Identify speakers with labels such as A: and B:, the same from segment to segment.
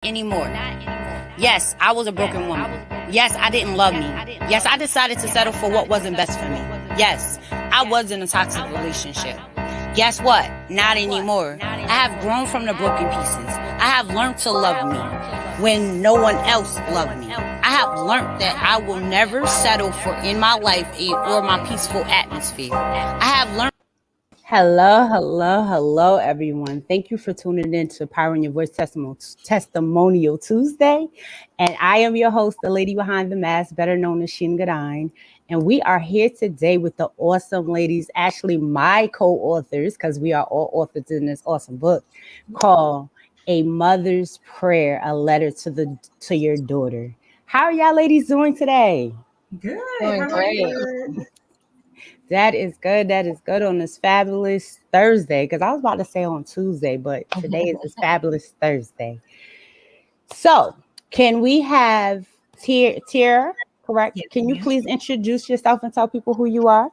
A: anymore. Yes, I was a broken woman. Yes, I didn't love me. Yes, I decided to settle for what wasn't best for me. Yes, I was in a toxic relationship. Guess what? Not anymore. I have grown from the broken pieces. I have learned to love me when no one else loved me. I have learned that I will never settle for in my life or my peaceful atmosphere. I have learned. Hello, everyone. Thank you for tuning in to Power in Your Voice Testimonial Tuesday. And I am your host, the lady behind the mask, better known as Shin Gadine. And we are here today with the awesome ladies, actually my co-authors, because we are all authors in this awesome book called A Mother's Prayer, a letter to your daughter. How are y'all ladies doing today?
B: Good.
C: Doing great.
A: That is good. That is good on this fabulous Thursday. Because I was about to say on Tuesday, but today is this fabulous Thursday. So, can we have Teara? Correct.
B: Yes,
A: Can you
B: ma'am.
A: please introduce yourself and tell people who you are?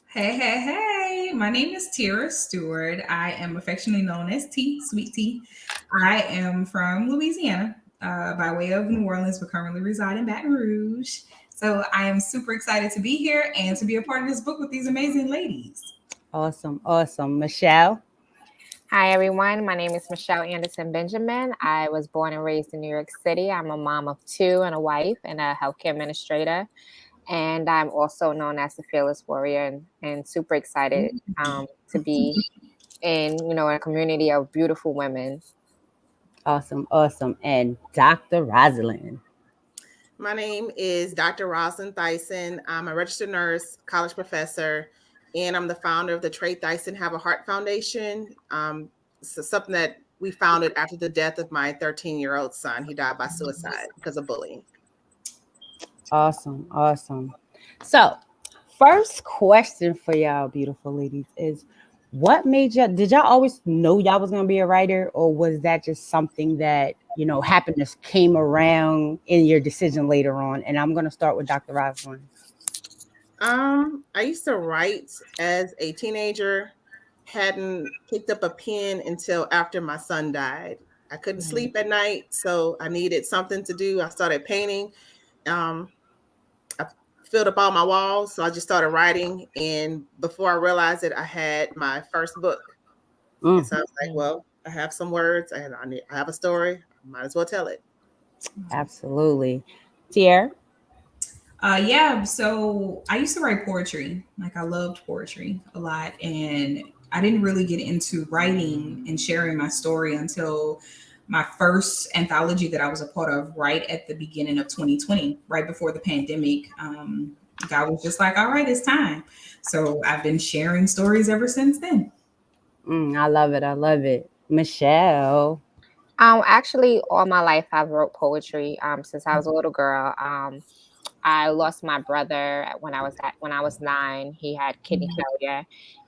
B: Hey. My name is Teara Stewart. I am affectionately known as T, Sweet T. I am from Louisiana by way of New Orleans, but currently reside in Baton Rouge. So I am super excited to be here and to be a part of this book with these amazing ladies.
A: Awesome. Michelle?
C: Hi, everyone. My name is Michelle Anderson Benjamin. I was born and raised in New York City. I'm a mom of two and a wife and a healthcare administrator. And I'm also known as the Fearless Warrior and super excited to be in a community of beautiful women.
A: Awesome. And Dr. Rosalynn?
D: My name is Dr. Rosalynn Thyssen. I'm a registered nurse, college professor, and I'm the founder of the Trey Thyssen Have a Heart Foundation. So something that we founded after the death of my 13-year-old son. He died by suicide because of bullying.
A: Awesome. So, first question for y'all beautiful ladies is, what made y'all, did y'all always know y'all was going to be a writer, or was that just something that, happiness came around in your decision later on? And I'm going to start with Dr. Rosalynn.
D: I used to write as a teenager, hadn't picked up a pen until after my son died. I couldn't sleep at night, so I needed something to do. I started painting. I filled up all my walls, so I just started writing. And before I realized it, I had my first book. And so I was like, well, I have some words and I have a story. Might as well tell it.
A: Absolutely. Teara?
B: So I used to write poetry. Like, I loved poetry a lot. And I didn't really get into writing and sharing my story until my first anthology that I was a part of right at the beginning of 2020, right before the pandemic. God was just like, all right, it's time. So I've been sharing stories ever since then.
A: I love it. Michelle?
C: Actually, all my life I've wrote poetry since I was a little girl. I lost my brother when I was 9. He had kidney failure,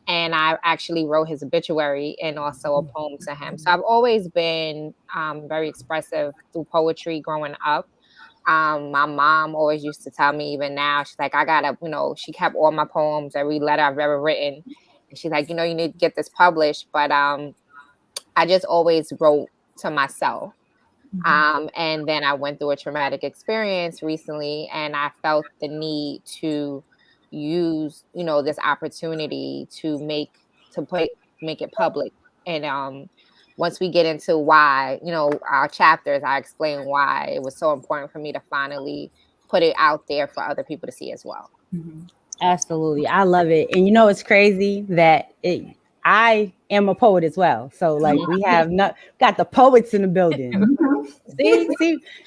C: and I actually wrote his obituary and also a poem to him. So I've always been very expressive through poetry growing up. My mom always used to tell me, even now, she's like, I gotta, she kept all my poems, every letter I've ever written, and she's like, you need to get this published. But I just always wrote to myself. And then I went through a traumatic experience recently, and I felt the need to use, this opportunity to make it public. And once we get into why, our chapters, I explain why it was so important for me to finally put it out there for other people to see as well.
A: Absolutely. I love it. And it's crazy that I am a poet as well. So we have got the poets in the building.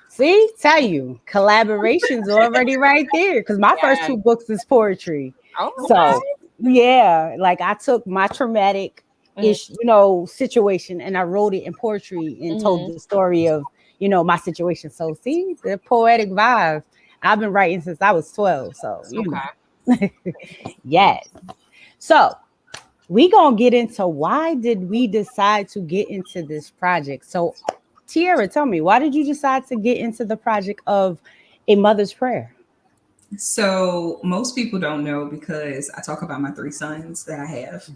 A: See, tell you, collaborations already right there. Because my first 2 books is poetry. So yeah, I took my traumatic situation and I wrote it in poetry and told the story of, my situation. So see, the poetic vibe. I've been writing since I was 12. So yes. So we gonna get into why did we decide to get into this project. So Teara, tell me, why did you decide to get into the project of A Mother's Prayer?
B: So most people don't know because I talk about my 3 sons that I have,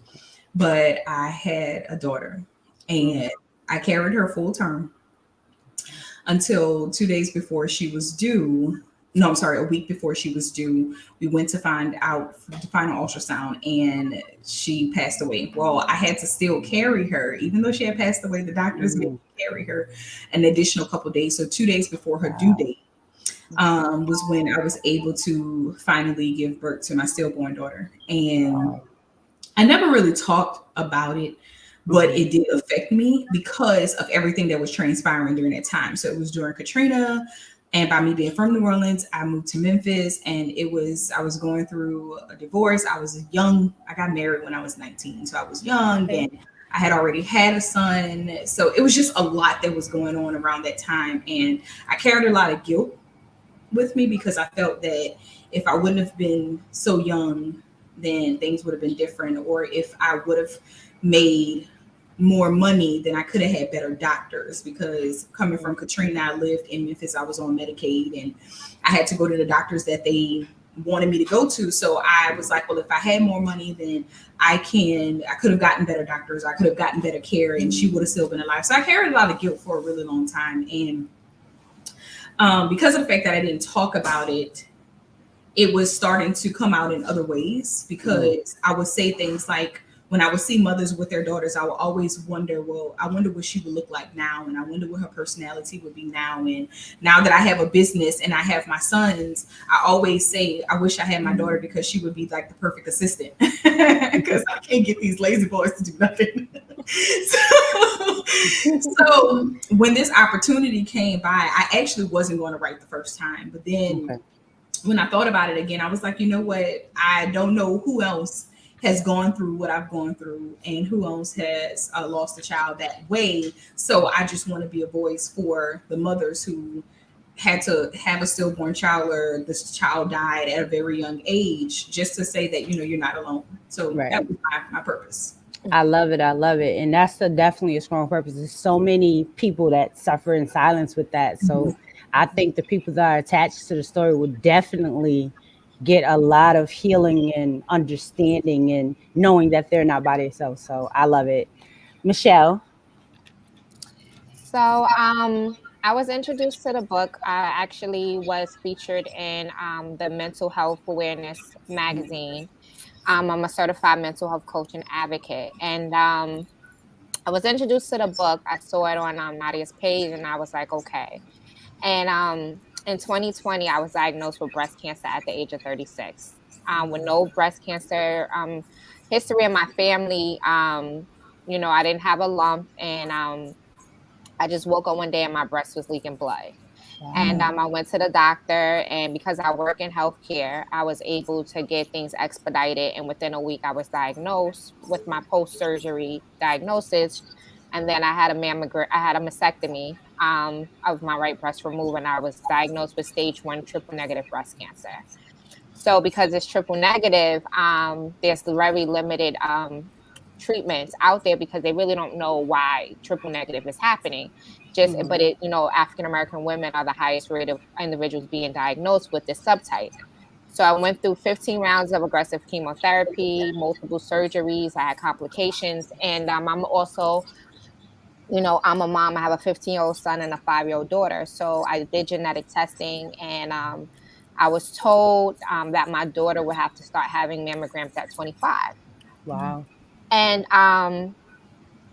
B: but I had a daughter and I carried her full term. until 2 days before she was due. No, I'm sorry, a week before she was due, we went to find an ultrasound, and she passed away. Well, I had to still carry her, even though she had passed away. The doctors made me carry her an additional couple days. So 2 days before her due date was when I was able to finally give birth to my stillborn daughter. And I never really talked about it, but it did affect me because of everything that was transpiring during that time. So it was during Katrina. And by me being from New Orleans, I moved to Memphis, and I was going through a divorce. I was young. I got married when I was 19. So I was young, and I had already had a son. So it was just a lot that was going on around that time. And I carried a lot of guilt with me because I felt that if I wouldn't have been so young, then things would have been different. Or if I would have made more money, then I could have had better doctors, because coming from Katrina, I lived in Memphis. I was on Medicaid, and I had to go to the doctors that they wanted me to go to. So I was like, well, if I had more money, then I could have gotten better doctors. I could have gotten better care, and she would have still been alive. So I carried a lot of guilt for a really long time. And because of the fact that I didn't talk about it, it was starting to come out in other ways, because I would say things like, when I would see mothers with their daughters, I would always wonder, well, I wonder what she would look like now. And I wonder what her personality would be now. And now that I have a business and I have my sons, I always say, I wish I had my daughter, because she would be like the perfect assistant, because I can't get these lazy boys to do nothing. So when this opportunity came by, I actually wasn't going to write the first time. But then when I thought about it again, I was like, you know what? I don't know who else has gone through what I've gone through, and who else has lost a child that way. So I just want to be a voice for the mothers who had to have a stillborn child, or this child died at a very young age, just to say that, you're not alone. So that was my purpose.
A: I love it. I love it. And that's definitely a strong purpose. There's so many people that suffer in silence with that. So I think the people that are attached to the story would definitely get a lot of healing and understanding, and knowing that they're not by themselves. So I love it. Michelle.
C: So I was introduced to the book. I actually was featured in the Mental Health Awareness magazine. I'm a certified mental health coach and advocate. And I was introduced to the book. I saw it on Nadia's page, and I was like, okay. And in 2020, I was diagnosed with breast cancer at the age of 36. With no breast cancer history in my family. I didn't have a lump, and I just woke up one day and my breast was leaking blood. And I went to the doctor, and because I work in healthcare, I was able to get things expedited. And within a week, I was diagnosed with my post-surgery diagnosis. And then I had a mastectomy of my right breast removed, and I was diagnosed with stage 1 triple negative breast cancer. So because it's triple negative, there's very limited treatments out there, because they really don't know why triple negative is happening. But African American women are the highest rate of individuals being diagnosed with this subtype. So I went through 15 rounds of aggressive chemotherapy, multiple surgeries. I had complications, and I'm also, I'm a mom. I have a 15-year-old son and a 5-year-old daughter. So I did genetic testing, and I was told that my daughter would have to start having mammograms at 25.
A: Wow.
C: And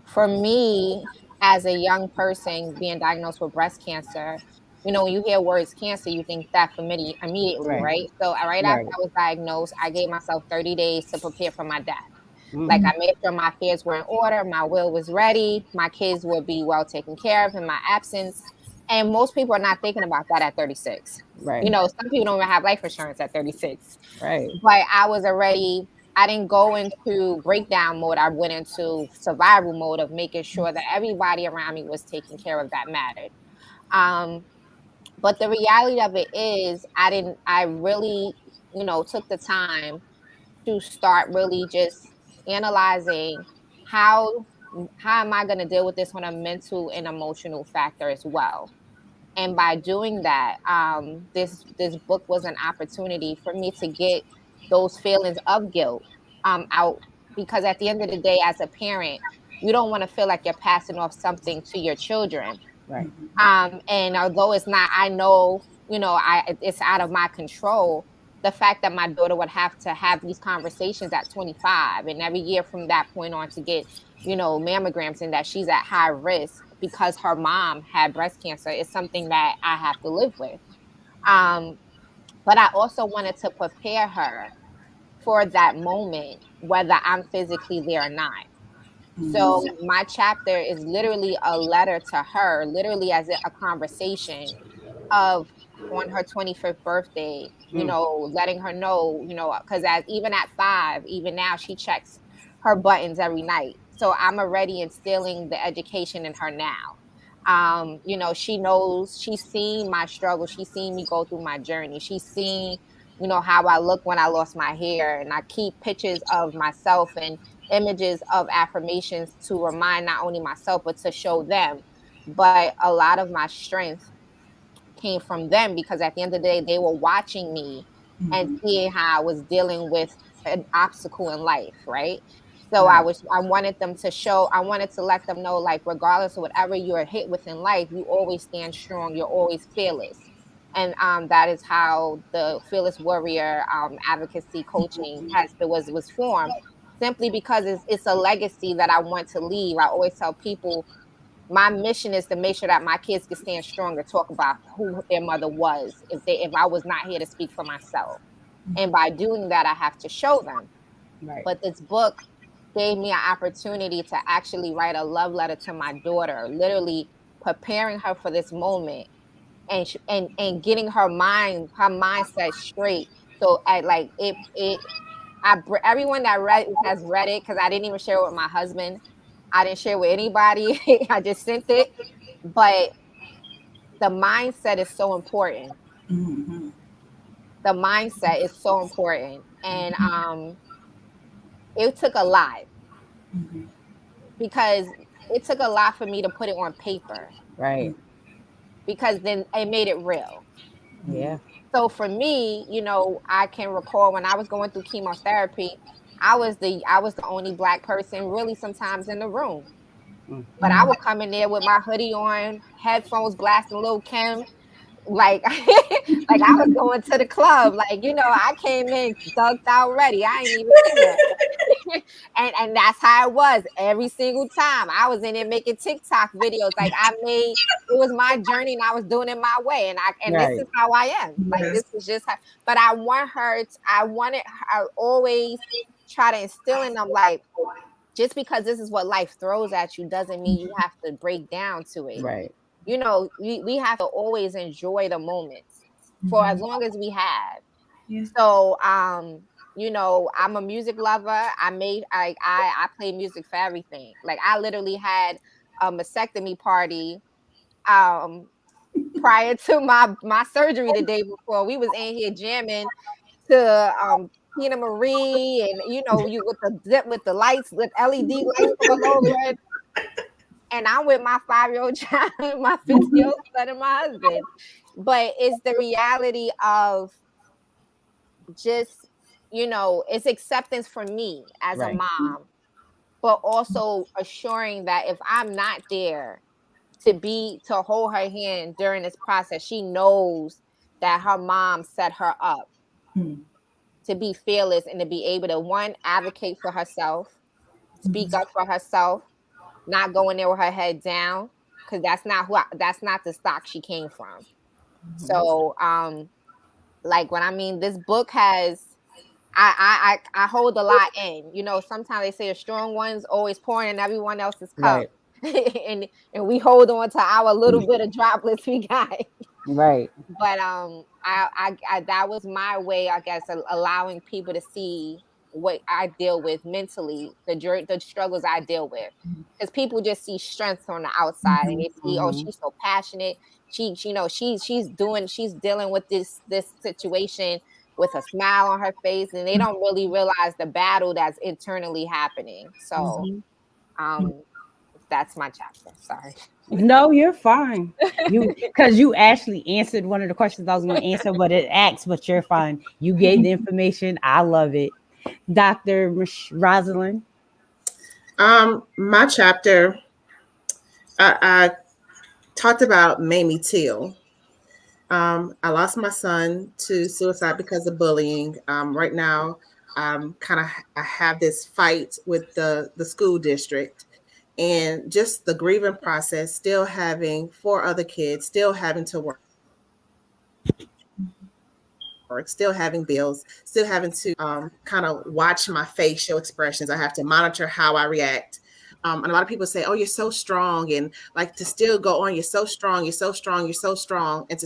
C: for me, as a young person being diagnosed with breast cancer, when you hear words cancer, you think death immediately, right? So right after I was diagnosed, I gave myself 30 days to prepare for my death. Like, I made sure my affairs were in order, my will was ready, my kids would be well taken care of in my absence. And most people are not thinking about that at 36.
A: Right.
C: Some people don't even have life insurance at 36.
A: Right.
C: But I didn't go into breakdown mode. I went into survival mode of making sure that everybody around me was taking care of that mattered. But the reality of it is, I really, took the time to start really just analyzing how am I going to deal with this on a mental and emotional factor as well. And by doing that, this book was an opportunity for me to get those feelings of guilt out, because at the end of the day, as a parent, you don't want to feel like you're passing off something to your children.
A: Right.
C: And although it's not, I know, it's out of my control. The fact that my daughter would have to have these conversations at 25 and every year from that point on to get, mammograms, and that she's at high risk because her mom had breast cancer is something that I have to live with. But I also wanted to prepare her for that moment, whether I'm physically there or not. So my chapter is literally a letter to her, literally as a conversation of on her 25th birthday, letting her know, because as even at 5, even now she checks her buttons every night. So I'm already instilling the education in her now. She knows, she's seen my struggle. She's seen me go through my journey. She's seen, how I look when I lost my hair, and I keep pictures of myself and images of affirmations to remind not only myself, but to show them. But a lot of my strength came from them because at the end of the day, they were watching me and seeing how I was dealing with an obstacle in life, right? So
A: Right.
C: I wanted them to show, I wanted to let them know, like, regardless of whatever you're hit with in life, you always stand strong. You're always fearless. And that is how the Fearless Warrior advocacy coaching was formed, simply because it's a legacy that I want to leave. I always tell people, my mission is to make sure that my kids can stand strong to talk about who their mother was if I was not here to speak for myself. And by doing that, I have to show them.
A: Right.
C: But this book gave me an opportunity to actually write a love letter to my daughter, literally preparing her for this moment and getting her mindset straight. So everyone that has read it, because I didn't even share it with my husband. I didn't share it with anybody. I just sent it. But the mindset is so important. The mindset is so important. And it took a lot, because it took a lot for me to put it on paper,
A: Right.
C: because then it made it real.
A: Yeah.
C: So for me, I can recall when I was going through chemotherapy, I was the only Black person really sometimes in the room. But I would come in there with my hoodie on, headphones blasting Lil' Kim, like like I was going to the club. Like, I came in thugged out ready. I ain't even care. and that's how it was every single time. I was in there making TikTok videos. Like, it was my journey and I was doing it my way. And this is how I am. Like, this is just how, but I wanted her always try to instill in them, like, just because this is what life throws at you doesn't mean you have to break down to it.
A: Right.
C: We have to always enjoy the moments for as long as we have. So, I'm a music lover. I play music for everything. Like, I literally had a mastectomy party prior to my surgery the day before. We was in here jamming to Tina Marie, and you with the lights, with LED lights all over it. And I'm with my 5-year-old child, my 50-year-old son, and my husband. But it's the reality of just, it's acceptance for me as a mom, but also assuring that if I'm not there to hold her hand during this process, she knows that her mom set her up to be fearless and to be able to, one, advocate for herself, speak up for herself, not go in there with her head down, because that's not the stock she came from. So, like, when I mean, this book has, I hold a lot in. Sometimes they say a strong one's always pouring in everyone else's cup. Right. and we hold on to our little bit of droplets we got.
A: Right.
C: But I that was my way, I guess, allowing people to see what I deal with mentally, the struggles I deal with, because people just see strength on the outside and they see, oh, she's so passionate. She's dealing with this situation with a smile on her face, and they don't really realize the battle that's internally happening. So, that's my chapter. Sorry.
A: No, you're fine. Because you actually answered one of the questions I was going to answer, but it asked, but you're fine. You gave the information. I love it. Dr.
D: talked about Mamie Till. I lost my son to suicide because of bullying. Right now, I have this fight with the school district, and just the grieving process. Still having 4 other kids, still having to work, still having bills, still having to kind of watch my facial expressions. I have to monitor how I react. And a lot of people say, "Oh, you're so strong," and like to still go on. You're so strong. You're so strong. You're so strong, and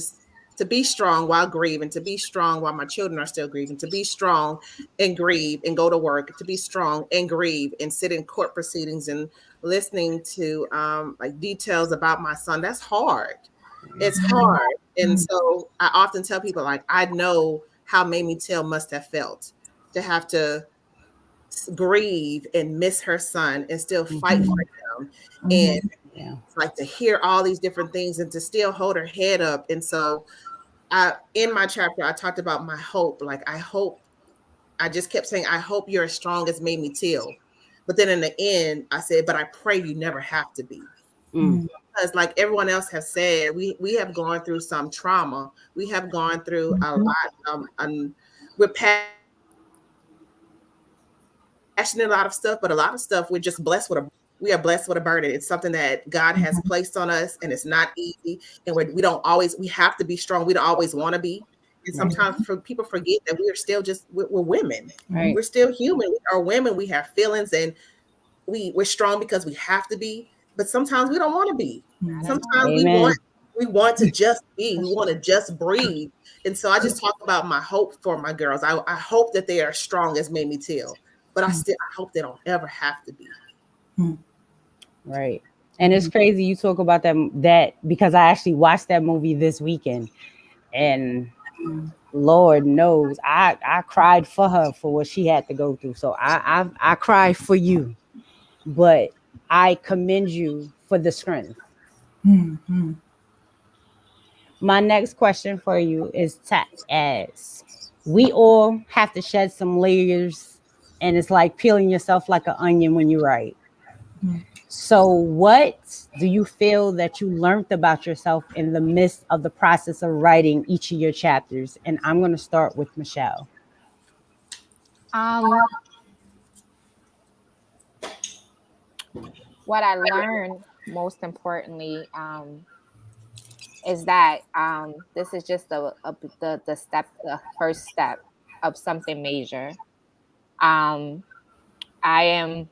D: to be strong while grieving, to be strong while my children are still grieving, to be strong and grieve and go to work, to be strong and grieve and sit in court proceedings and listening to like details about my son. That's hard. It's hard. And so I often tell people, like, I know how Mamie Till must have felt to have to grieve and miss her son and still fight for him. And like to hear all these different things and to still hold her head up. And so in my chapter, I talked about my hope. Like, I just kept saying, I hope you're as strong as Mamie Till. But then in the end, I said, but I pray you never have to be. Because like everyone else has said, we have gone through some trauma. We have gone through a lot. We're passionate a lot of stuff, but a lot of stuff we're just blessed with. We are blessed with a burden. It's something that God has placed on us, and it's not easy. And we have to be strong. We don't always want to be. And sometimes people forget that we are still we're women. Right. We're still human. We are women. We have feelings, and we're strong because we have to be. But sometimes we don't want to be. Sometimes we want to just be. We want to just breathe. And so I just talk about my hope for my girls. I hope that they are strong as Mamie Till, but I hope they don't ever have to be.
A: Right. And it's crazy you talk about that because I actually watched that movie this weekend, and Lord knows I cried for her for what she had to go through. So I cry for you, but I commend you for the strength. My next question for you is as we all have to shed some layers, and it's like peeling yourself like an onion when you write. So what do you feel that you learned about yourself in the midst of the process of writing each of your chapters? And I'm going to start with Michelle.
C: What I learned most importantly is that this is just the first step of something major. I am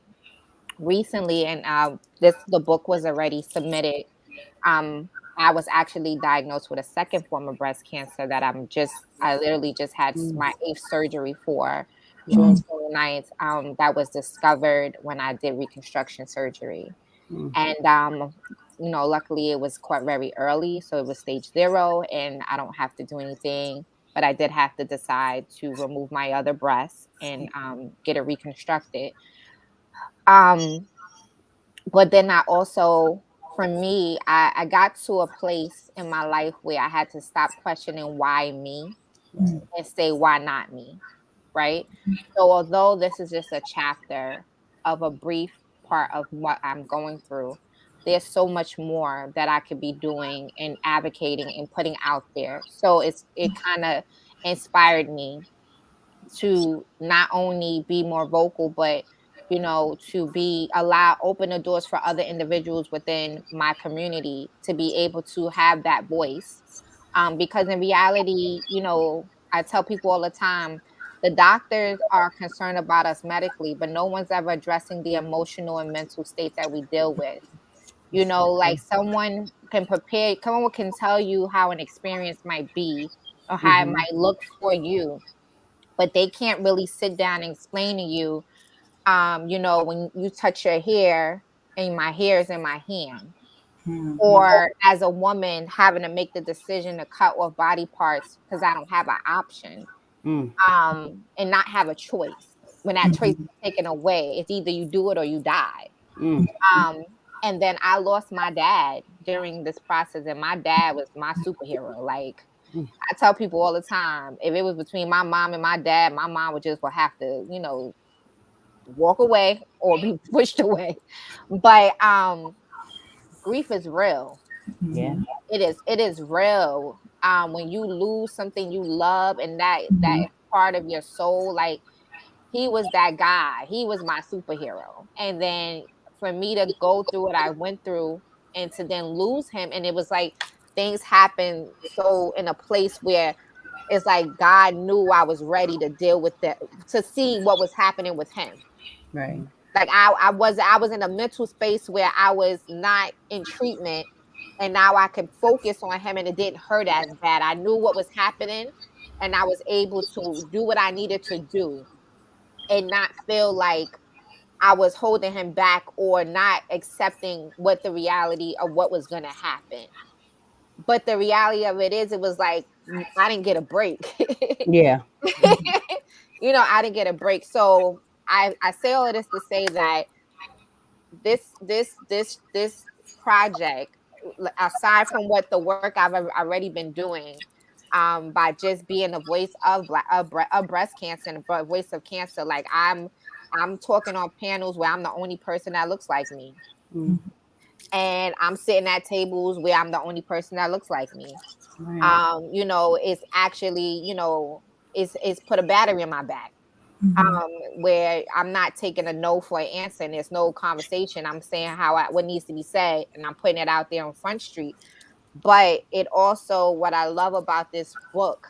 C: recently, and the book was already submitted. I was actually diagnosed with a second form of breast cancer that I literally just had my 8th surgery for June 29th. That was discovered when I did reconstruction surgery. And, luckily it was quite very early. So it was stage 0 and I don't have to do anything, but I did have to decide to remove my other breast and get it reconstructed. But then I also, for me, I got to a place in my life where I had to stop questioning why me and say, why not me? Right. So although this is just a chapter of a brief part of what I'm going through, there's so much more that I could be doing and advocating and putting out there. So it kind of inspired me to not only be more vocal, but to open the doors for other individuals within my community to be able to have that voice. Because in reality, I tell people all the time, the doctors are concerned about us medically, but no one's ever addressing the emotional and mental state that we deal with. Like someone can tell you how an experience might be or how it might look for you, but they can't really sit down and explain to you, when you touch your hair and my hair is in my hand. Or as a woman having to make the decision to cut off body parts because I don't have an option, and not have a choice. When that choice is taken away, it's either you do it or you die. And then I lost my dad during this process, and my dad was my superhero. Like I tell people all the time, if it was between my mom and my dad, my mom would have to, walk away or be pushed away. But grief is real.
A: Yeah.
C: It is real. When you lose something you love and that part of your soul, like he was that guy. He was my superhero. And then for me to go through what I went through and to then lose him, and it was like things happened so in a place where it's like God knew I was ready to deal with that, to see what was happening with him.
A: Right.
C: Like I was in a mental space where I was not in treatment, and now I could focus on him and it didn't hurt as bad. I knew what was happening and I was able to do what I needed to do and not feel like I was holding him back or not accepting what the reality of what was going to happen. But the reality of it is, it was like I didn't get a break.
A: Yeah.
C: I didn't get a break. So I say all of this to say that this project, aside from what the work I've already been doing, by just being a voice of breast cancer and a voice of cancer, like I'm talking on panels where I'm the only person that looks like me.
A: Mm.
C: And I'm sitting at tables where I'm the only person that looks like me.
A: Right.
C: It's actually, it's put a battery in my back.
B: Mhm.
C: Where I'm not taking a no for an answer and there's no conversation. I'm saying what needs to be said and I'm putting it out there on Front Street. But it also, what I love about this book,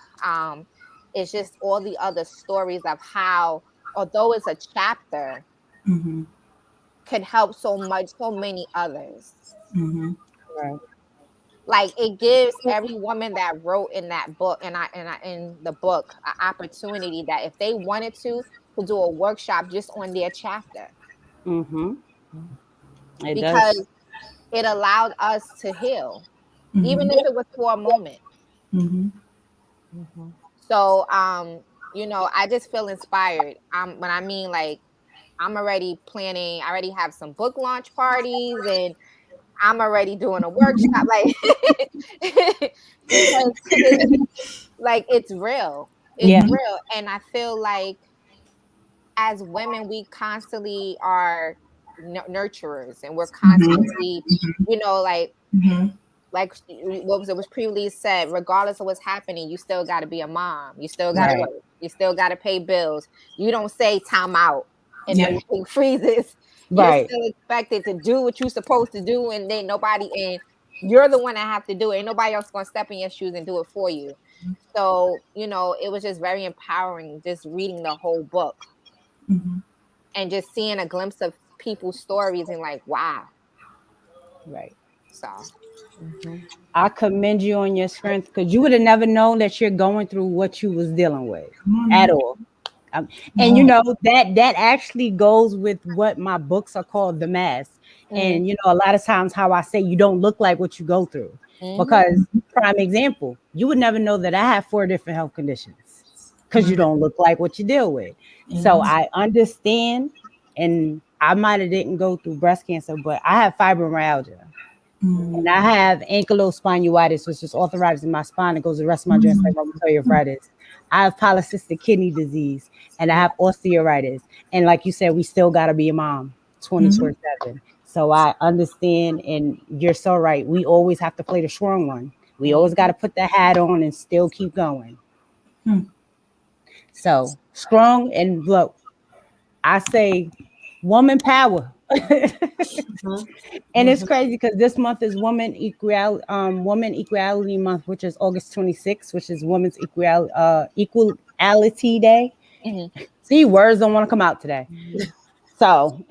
C: is just all the other stories of how, although it's a chapter,
B: Mhm.
C: could help so many others.
B: Mhm.
A: Right.
C: Like it gives every woman that wrote in that book and in the book an opportunity that if they wanted to do a workshop just on their chapter,
A: Mm-hmm. It
C: because
A: does.
C: it allowed us to heal, even
B: Mhm.
C: if it was for a moment.
B: Mhm.
C: So I just feel inspired. When I mean, like, I'm already planning, I already have some book launch parties and I'm already doing a workshop, like because like it's real. It's
A: Yeah.
C: real. And I feel like as women, we constantly are nurturers and we're
B: Mhm.
C: constantly, like
B: Mhm.
C: what was previously said, regardless of what's happening, you still got to be a mom. You still got to
A: Right.
C: work. You still got to pay bills. You don't say time out and
B: Yeah.
C: everything freezes. You're
A: Right.
C: still expected to do what you're supposed to do, and then and you're the one that have to do it. Ain't nobody else gonna step in your shoes and do it for you. So, it was just very empowering just reading the whole book
B: Mhm.
C: and just seeing a glimpse of people's stories and like, wow.
A: Right.
C: So
A: I commend you on your strength because you would have never known that you're going through what you was dealing with
B: Come on
A: at
B: now.
A: all. And that actually goes with what my books are called, The Mask.
C: mm-hmm.
A: And a lot of times how I say you don't look like what you go through.
C: Mm-hmm.
A: Because prime example, you would never know that I have 4 different health conditions because you
B: Right.
A: don't look like what you deal with. So
B: Mhm.
A: I understand, and I might have didn't go through breast cancer, but I have fibromyalgia.
B: Mhm.
A: And I have ankylospondylitis, which is arthritis in my spine that goes to the rest of my joints, like rheumatoid arthritis. I have polycystic kidney disease, and I have osteoarthritis. And like you said, we still got to be a mom
B: Mhm.
A: 24/7. So I understand, and you're so right. We always have to play the strong one. We always got to put the hat on and still keep going.
B: Hmm.
A: So strong, and look, I say woman power. And it's crazy because this month is Woman Equality Month, which is August 26th, which is Women's Equality Day.
C: Mm-hmm.
A: See, words don't want to come out today. So,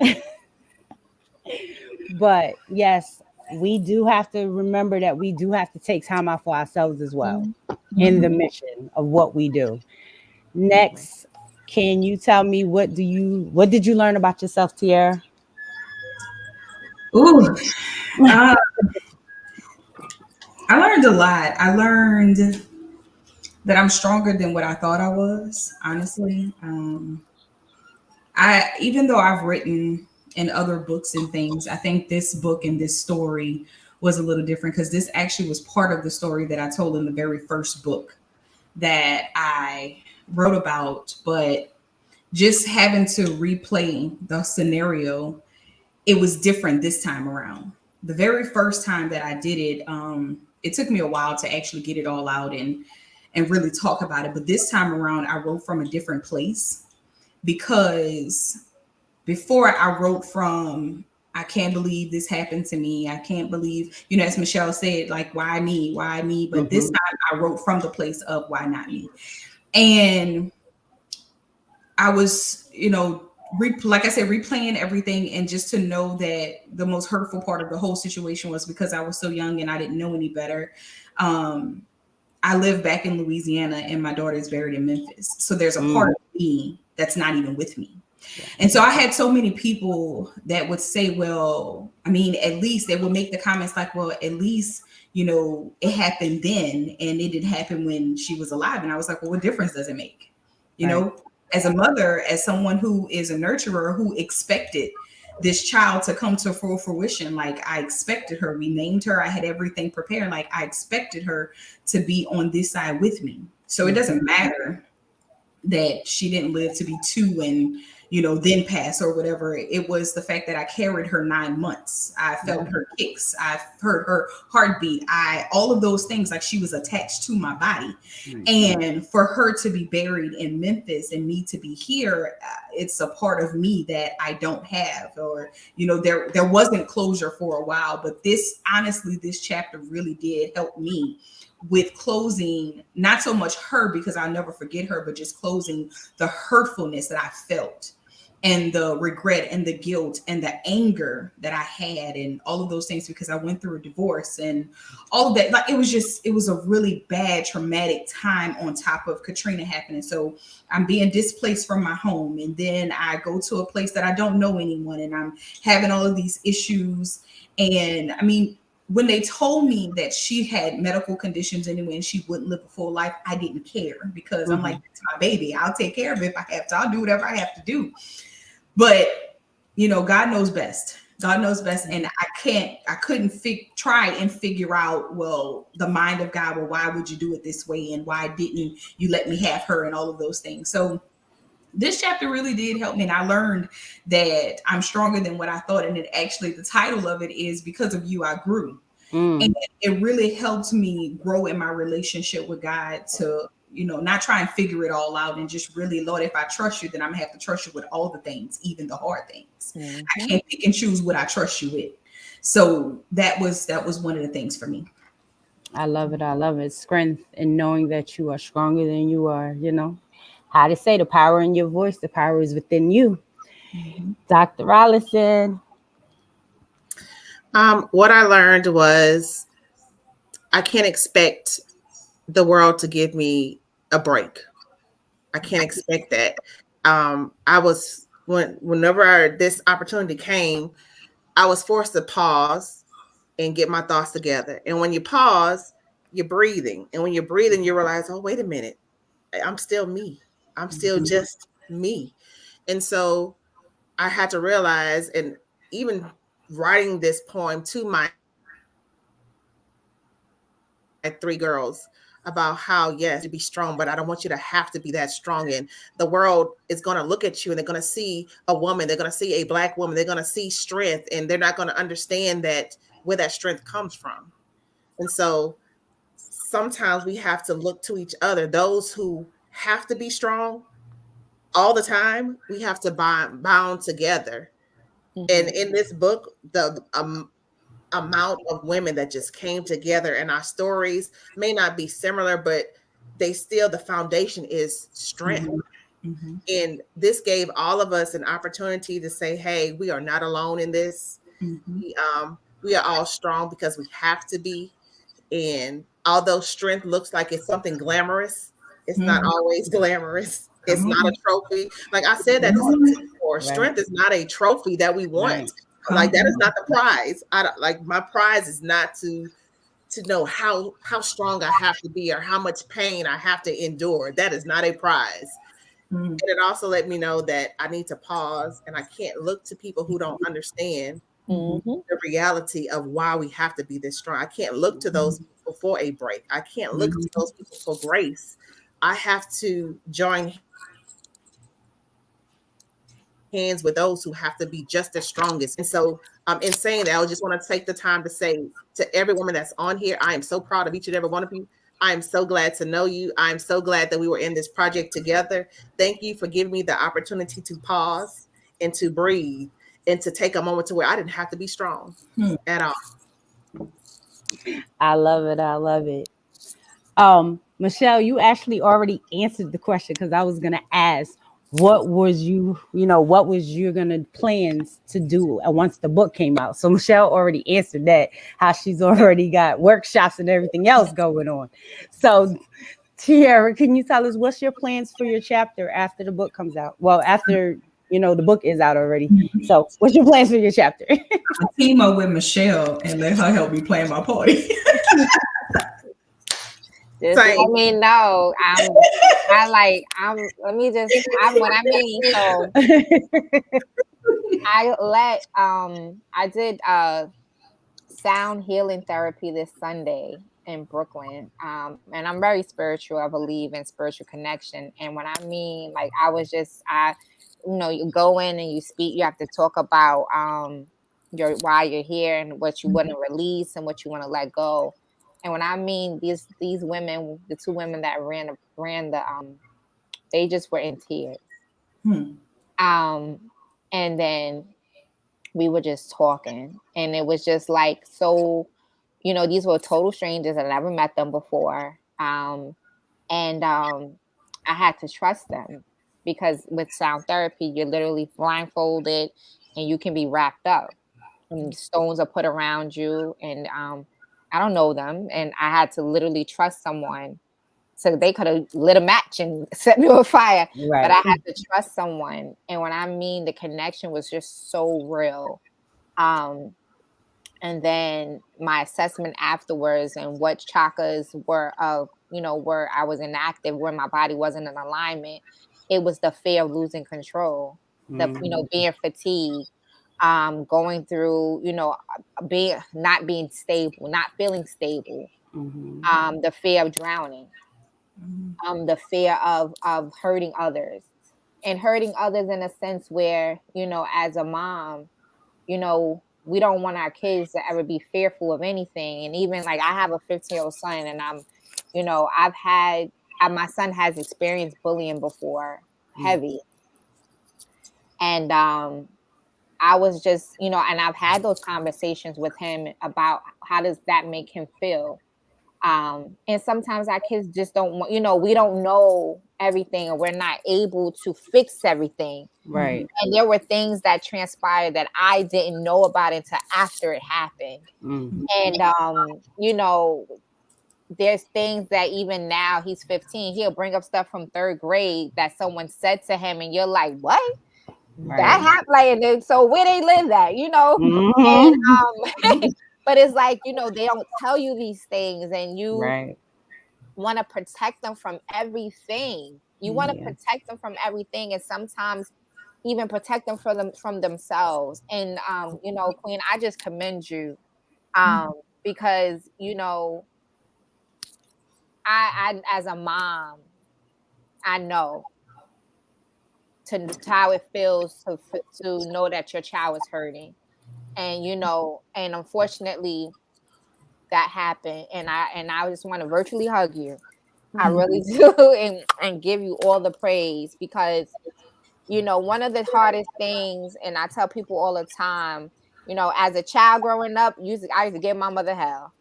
A: but yes, we do have to remember that we do have to take time out for ourselves as well in the mission of what we do. Next, can you tell me what did you learn about yourself, Teara?
B: Ooh. Uh, I learned a lot. I learned that I'm stronger than what I thought I was, honestly. Even though I've written in other books and things, I think this book and this story was a little different because this actually was part of the story that I told in the very first book that I wrote about. But just having to replay the scenario, it was different this time around. the very first time that I did it, it took me a while to actually get it all out and really talk about it. But this time around, I wrote from a different place, because before I wrote from, I can't believe this happened to me. I can't believe, as Michelle said, like, why me? Why me? But this time I wrote from the place of why not me? And I was, like I said, replaying everything, and just to know that the most hurtful part of the whole situation was because I was so young and I didn't know any better. I live back in Louisiana and my daughter is buried in Memphis. So there's a part of me that's not even with me. And so I had so many people that would say, well, I mean, at least they would make the comments like, well, at least, it happened then and it didn't happen when she was alive. And I was like, well, what difference does it make? As a mother, as someone who is a nurturer, who expected this child to come to full fruition. Like, I expected her. We named her. I had everything prepared. Like, I expected her to be on this side with me. So it doesn't matter that she didn't live to be 2 and, then pass or whatever. It was the fact that I carried her 9 months. I felt her kicks. I heard her heartbeat. All of those things, like, she was attached to my body. And for her to be buried in Memphis and me to be here, it's a part of me that I don't have, or, there wasn't closure for a while. But honestly, this chapter really did help me with closing, not so much her, because I'll never forget her, but just closing the hurtfulness that I felt, and the regret and the guilt and the anger that I had, and all of those things, because I went through a divorce and all of that. Like, it was a really bad, traumatic time on top of Katrina happening. So I'm being displaced from my home, and then I go to a place that I don't know anyone, and I'm having all of these issues. And I mean, when they told me that she had medical conditions anyway and she wouldn't live a full life, I didn't care, because I'm like, it's my baby. I'll take care of it if I have to. I'll do whatever I have to do. But, God knows best. God knows best. And I couldn't try and figure out, well, the mind of God, well, why would you do it this way? And why didn't you let me have her, and all of those things? So this chapter really did help me. And I learned that I'm stronger than what I thought. And the title of it is Because of You, I Grew. And it really helped me grow in my relationship with God, to, not try and figure it all out, and just really, Lord, if I trust you, then I'm gonna have to trust you with all the things, even the hard things. I can't pick and choose what I trust you with. So that was one of the things for me.
A: I love it. I love it. Strength in knowing that you are stronger than you are, how to say, the power in your voice, the power is within you. Dr. Rosalynn.
D: What I learned was I can't expect the world to give me a break. I can't expect that. Whenever this opportunity came, I was forced to pause and get my thoughts together. And when you pause, you're breathing. And when you're breathing, you realize, oh, wait a minute, I'm still me. I'm still just me. And so I had to realize, and even writing this poem to my 3 girls, about how, yes, to be strong, but I don't want you to have to be that strong. And the world is going to look at you and they're going to see a woman, they're going to see a Black woman, they're going to see strength, and they're not going to understand where that strength comes from. And so sometimes we have to look to each other, those who have to be strong all the time, we have to bound together. And in this book, the amount of women that just came together, and our stories may not be similar, but the foundation is strength. And this gave all of us an opportunity to say, hey, we are not alone in this. We are all strong because we have to be. And although strength looks like it's something glamorous, it's not always glamorous. It's not a trophy. Like I said that before, strength is not a trophy that we want. Like, that is not the prize. My prize is not to know how strong I have to be, or how much pain I have to endure. That is not a prize. And it also let me know that I need to pause, and I can't look to people who don't understand the reality of why we have to be this strong. I can't look to those people for a break. I can't look to those people for grace. I have to join hands with those who have to be just as strongest. And so in saying that, I just want to take the time to say to every woman that's on here, I am so proud of each and every one of you. I am so glad to know you. I am so glad that we were in this project together. Thank you for giving me the opportunity to pause and to breathe and to take a moment to where I didn't have to be strong at all.
A: I love it. I love it. Michelle, you actually already answered the question, because I was gonna ask, what was what was your gonna plans to do once the book came out? So Michelle already answered that, how she's already got workshops and everything else going on. So Teara, can you tell us what's your plans for your chapter after the book comes out? Well, after the book is out already. So what's your plans for your chapter?
B: I team up with Michelle and let her help me plan my party.
C: Just let me know. So I did sound healing therapy this Sunday in Brooklyn. And I'm very spiritual. I believe in spiritual connection. And when I mean, like, you go in and you speak, you have to talk about why you're here and what you want to release and what you want to let go. And when I mean these women, the two women that ran the they just were in tears. And then we were just talking, and it was just like, so, these were total strangers. I never met them before. I had to trust them, because with sound therapy, you're literally blindfolded and you can be wrapped up, and stones are put around you. And I don't know them, and I had to literally trust someone. So they could have lit a match and set me on fire, right. But I had to trust someone. And when I mean, the connection was just so real. And then my assessment afterwards, and what chakras were where I was inactive, where my body wasn't in alignment, it was the fear of losing control, being fatigued, going through, not being stable, not feeling stable, the fear of drowning, the fear of hurting others, and hurting others in a sense where, as a mom, we don't want our kids to ever be fearful of anything. And even like, I have a 15-year-old son, and my son has experienced bullying before, heavy. And I was just, and I've had those conversations with him about how does that make him feel. And sometimes our kids just don't want, we don't know everything, and we're not able to fix everything.
A: Right.
C: And there were things that transpired that I didn't know about until after it happened. And, there's things that even now, he's 15, he'll bring up stuff from 3rd grade that someone said to him, and you're like, what? Right. That happened. Like, so where they live at, And, but it's like, they don't tell you these things, and you want to protect them from everything. You want to protect them from everything, and sometimes even protect them from themselves. And Queen, I just commend you, because I as a mom, I know to how it feels to know that your child is hurting, and and unfortunately that happened, and I just want to virtually hug you. I really do, and give you all the praise, because one of the hardest things, and I tell people all the time, as a child growing up, I used to give my mother hell.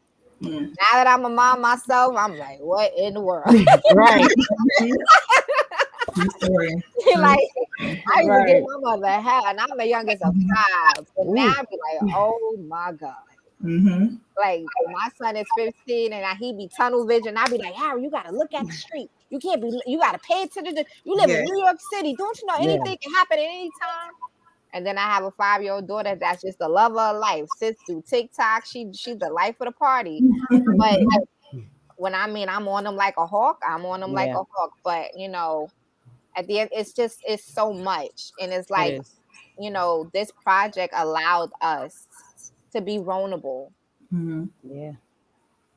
C: Now that I'm a mom myself, I'm like, what in the world?
A: Right.
C: Like, I used to give my mother hell, and I'm the youngest of 5. But now I be like, oh my God. Like, my son is 15, and he be tunnel vision. I be like, Harry, you gotta look at the street. You gotta pay attention to. You live in New York City. Don't you know anything can happen at any time? And then I have a 5-year-old daughter that's just the love of life. Sits through TikTok. She's the life of the party. But when I'm on them like a hawk, I'm on them like a hawk. But at the end, it's so much, and it's like, this project allowed us to be vulnerable.
A: Yeah.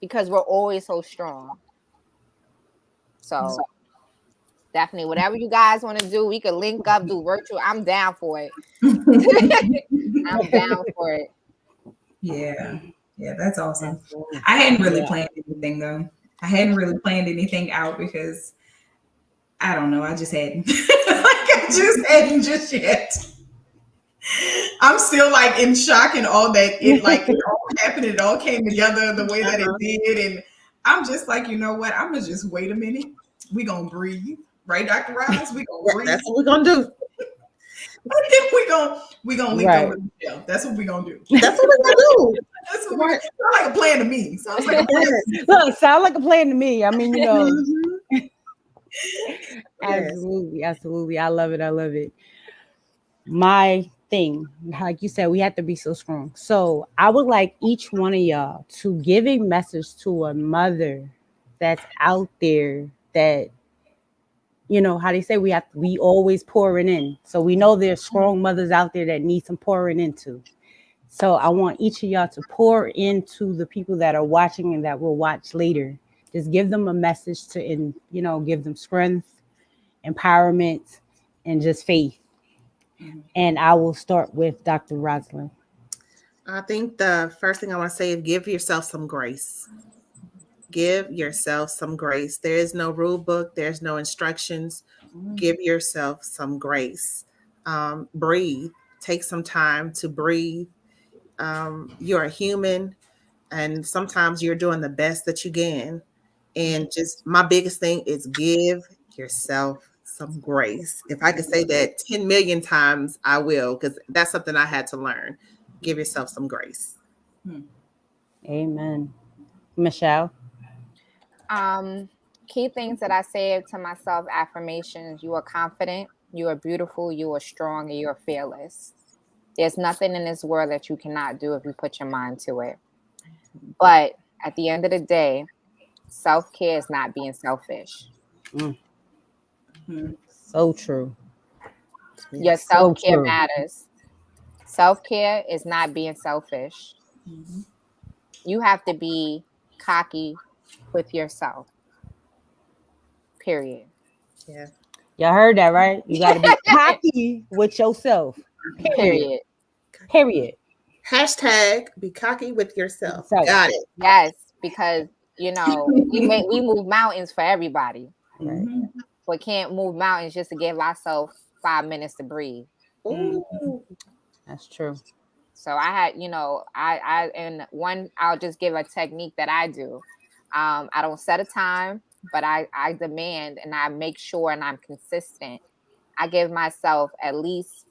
C: Because we're always so strong. So Definitely. Whatever you guys want to do, we could link up, do virtual. I'm down for it. I'm down for it.
B: Yeah. Yeah, that's awesome.
A: Absolutely.
B: I hadn't really
A: Yeah.
B: planned anything though. I hadn't really planned anything out because I don't know. I just hadn't. Like I just hadn't just yet. I'm still like in shock and all that it all happened. It all came together the way that it did. And I'm just like, you know what? I'm gonna just wait a minute. We gonna breathe. Right, Dr. Ross? We gonna breathe.
D: That's what we're gonna do.
B: we gonna link
A: Right.
B: over the show. That's what we gonna do.
D: That's what we're gonna do.
B: That's what we're sound like a plan to me. Sounds like a plan.
A: Look, sound like a plan to me. I mean, you know,
D: Mhm.
A: absolutely, absolutely. I love it. I love it. My thing, like you said, we have to be so strong. So I would like each one of y'all to give a message to a mother that's out there that, you know, how they say we always pouring in. So we know there's strong mothers out there that need some pouring into. So I want each of y'all to pour into the people that are watching and that will watch later. Just give them a message to, you know, give them strength, empowerment, and just faith. And I will start with Dr. Rosalynn.
D: I think the first thing I want to say is give yourself some grace. Give yourself some grace. There is no rule book. There's no instructions. Give yourself some grace. Breathe. Take some time to breathe. You're a human, and sometimes you're doing the best that you can. And just my biggest thing is give yourself some grace. If I could say that 10 million times, I will, because that's something I had to learn. Give yourself some grace.
A: Amen. Michelle.
C: Key things that I say to myself, affirmations: you are confident, you are beautiful, you are strong, and you are fearless. There's nothing in this world that you cannot do if you put your mind to it. But at the end of the day, self-care is not being selfish.
A: So true.
C: Your
A: So
C: self-care
A: true.
C: matters. Self-care is not being selfish. You have to be cocky with yourself. Period.
D: Yeah.
A: Y'all heard that, right? You got to be cocky with yourself.
C: Period.
A: Period.
D: Hashtag be cocky with yourself.
A: So-
D: Got it.
C: Yes, because you know we move mountains for everybody,
A: Right.
C: but can't move mountains just to give ourselves 5 minutes to breathe.
D: Ooh.
A: That's true.
C: So I had, you know, I'll just give a technique that I do. I don't set a time, but I demand and I make sure and I'm consistent. I give myself at least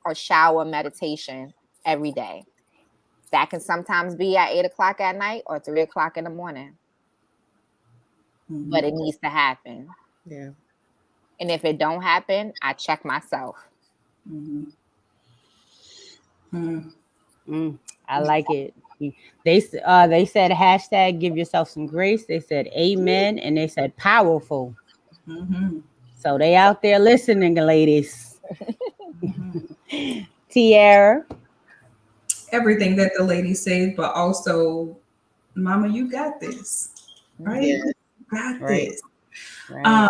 C: a shower meditation every day. That can sometimes be at 8 o'clock at night or 3 o'clock in the morning. But it needs to happen.
D: Yeah.
C: And if it don't happen, I check myself.
A: I like it. They said hashtag give yourself some grace. They said amen, and they said powerful. So they out there listening, ladies. Teara.
B: Everything that the lady said, but also, Mama, you got this. Right?
D: Yeah.
B: You got
A: Right.
B: this.
A: Right.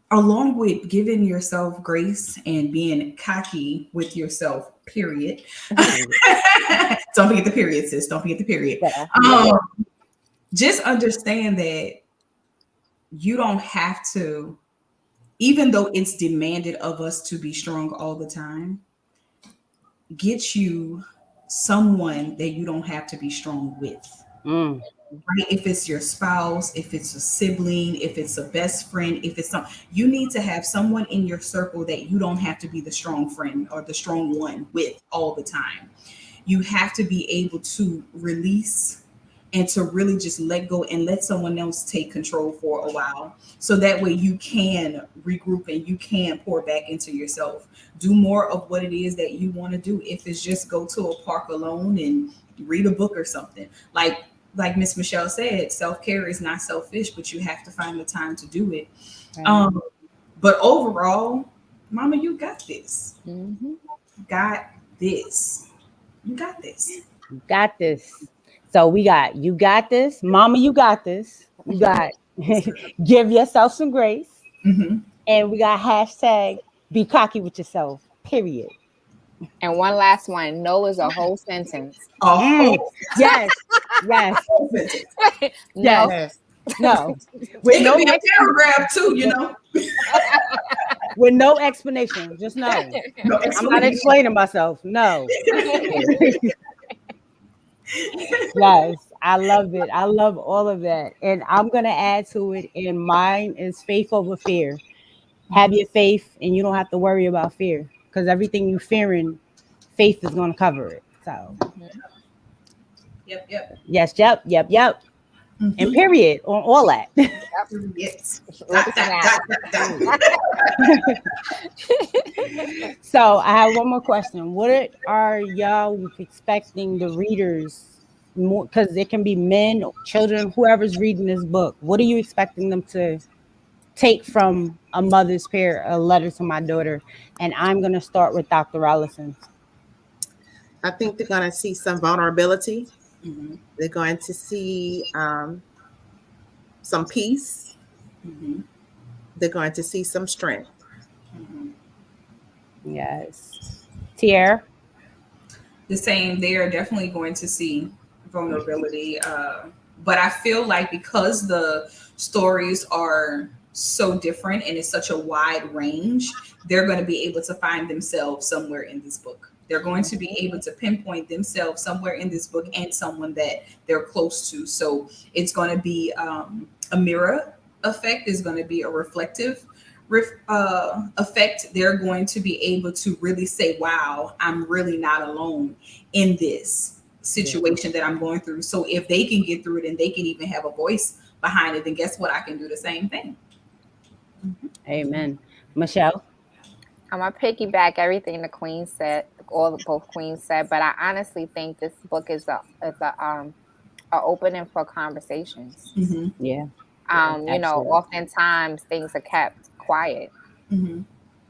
B: Along with giving yourself grace and being cocky with yourself, period. Don't forget the period, sis. Don't forget the period. Just understand that you don't have to, even though it's demanded of us to be strong all the time, get you someone that you don't have to be strong with. Right? If it's your spouse, if it's a sibling, if it's a best friend, if it's you need to have someone in your circle that you don't have to be the strong friend or the strong one with all the time. You have to be able to release and to really just let go and let someone else take control for a while. So that way you can regroup and you can pour back into yourself. Do more of what it is that you want to do. If it's just go to a park alone and read a book or something. Like Miss Michelle said, self-care is not selfish, but you have to find the time to do it. But overall, Mama, you got this. Got this. You got this.
A: You got this. So we got you got this, Mama. You got this. You got Give yourself some grace.
B: Mm-hmm.
A: And we got hashtag be cocky with yourself, period.
C: And one last one. No is a whole sentence.
B: A
A: Mm.
B: whole
A: Yes. Yes.
B: sentence.
C: No.
D: Yes.
A: No.
B: It
A: With
B: could
A: no
B: be a paragraph too, you know.
A: with no explanation. Just no.
B: No
A: I'm not
B: explanation.
A: explaining myself. No. Yes, I love it. I love all of that. And I'm going to add to it. And mine is faith over fear. Have your faith, and you don't have to worry about fear because everything you fearing, faith is going to cover it. So,
B: Yep.
A: yes, yep. And
B: Mm-hmm.
A: period on all that.
B: Yes.
C: Look at that.
A: So, I have one more question. What are y'all expecting the readers more? Because it can be men, children, whoever's reading this book. What are you expecting them to take from A Mother's Prayer, A Letter to My Daughter? And I'm going to start with Dr. Rosalynn.
D: I think they're going to see some vulnerability.
B: Mm-hmm.
D: They're going to see some peace.
B: Mm-hmm.
D: They're going to see some strength.
B: Mm-hmm.
A: Yes. Teara?
B: The same. They are definitely going to see vulnerability, but I feel like because the stories are so different and it's such a wide range, they're going to be able to find themselves somewhere in this book. They're going to be able to pinpoint themselves somewhere in this book and someone that they're close to. So it's going to be a mirror effect. Is going to be a reflective effect. They're going to be able to really say, wow, I'm really not alone in this situation that I'm going through. So if they can get through it and they can even have a voice behind it, then guess what? I can do the same thing.
A: Mm-hmm. Amen. Michelle?
C: I'm gonna piggyback everything the queen said, both queens said, but I honestly think this book is a opening for conversations.
B: Mm-hmm.
A: Yeah.
C: You know, oftentimes things are kept quiet.
B: Mm-hmm.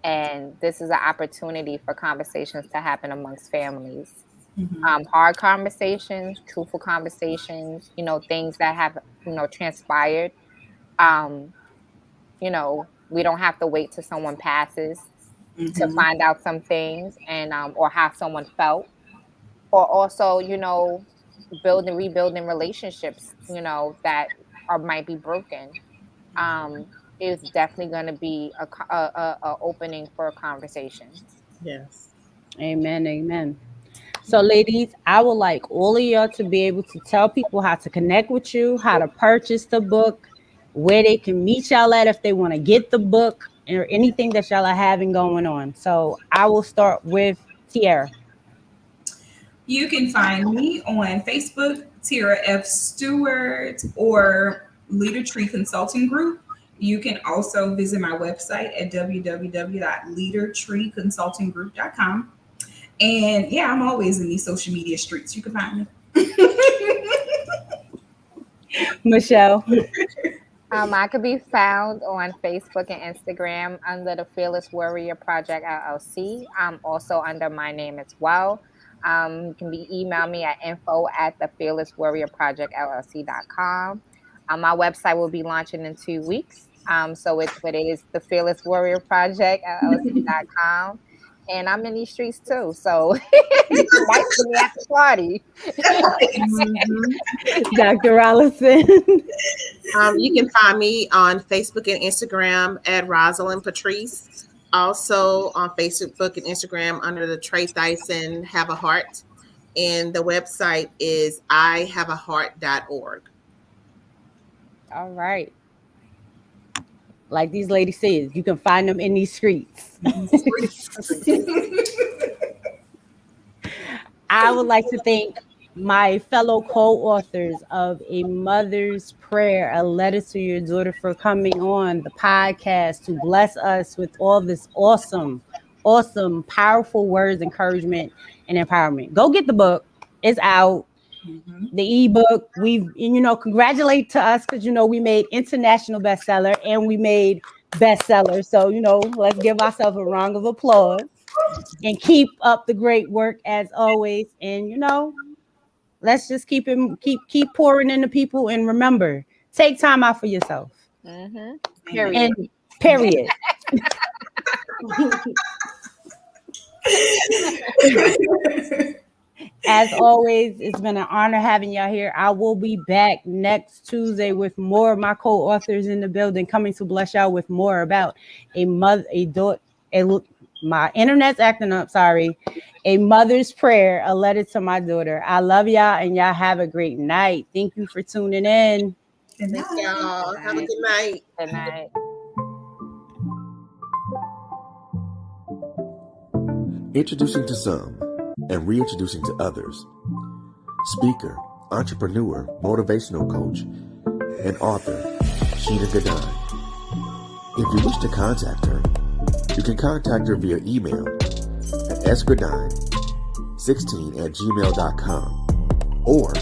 C: And this is an opportunity for conversations to happen amongst families.
B: Mm-hmm.
C: Hard conversations, truthful conversations, you know, things that have, you know, transpired. You know, we don't have to wait till someone passes to
B: Mm-hmm.
C: find out some things and or how someone felt. Or also, you know, rebuilding relationships, you know, that might be broken. Is definitely going to be a opening for conversations.
D: Yes.
A: Amen. So, ladies, I would like all of y'all to be able to tell people how to connect with you, how to purchase the book, where they can meet y'all at if they want to get the book, or anything that y'all are having going on. So, I will start with Teara.
B: You can find me on Facebook, Teara F. Stewart, or Leader Tree Consulting Group. You can also visit my website at www.leadertreeconsultinggroup.com. And yeah, I'm always in these social media streets. You can find me.
A: Michelle.
C: I could be found on Facebook and Instagram under the Fearless Warrior Project LLC. I'm also under my name as well. You can email me at info@thefearlesswarriorprojectllc.com. My website will be launching in 2 weeks. But it is the Fearless Warrior Project LLC.com. And I'm in these streets too. So you might see me at the party.
A: Dr. Rollison.
D: You can find me on Facebook and Instagram at Rosalynn Patrice. Also on Facebook and Instagram under the Teara Thyssen Have a Heart. And the website is ihaveaheart.org.
A: All right. Like these ladies says, you can find them in these streets. I would like to thank my fellow co-authors of A Mother's Prayer, A Letter to Your Daughter, for coming on the podcast to bless us with all this awesome, powerful words, encouragement, and empowerment. Go get the book. It's out. Mm-hmm. The ebook. Congratulate to us because, we made international bestseller and we made bestseller. So, let's give ourselves a round of applause and keep up the great work as always. And, let's just keep pouring into people. And remember, Take time out for yourself.
C: Period.
A: And period. As always, it's been an honor having y'all here. I will be back next Tuesday with more of my co-authors in the building, coming to bless y'all with more about my internet's acting up. Sorry. A mother's prayer, a letter to my daughter. I love y'all, and y'all have a great night. Thank you for tuning in.
D: Thanks, y'all. Have a good night.
C: Good night.
E: Introducing to some and reintroducing to others. Speaker, entrepreneur, motivational coach, and author, Sheena Gadine. If you wish to contact her, you can contact her via email at sgadine16@gmail.com or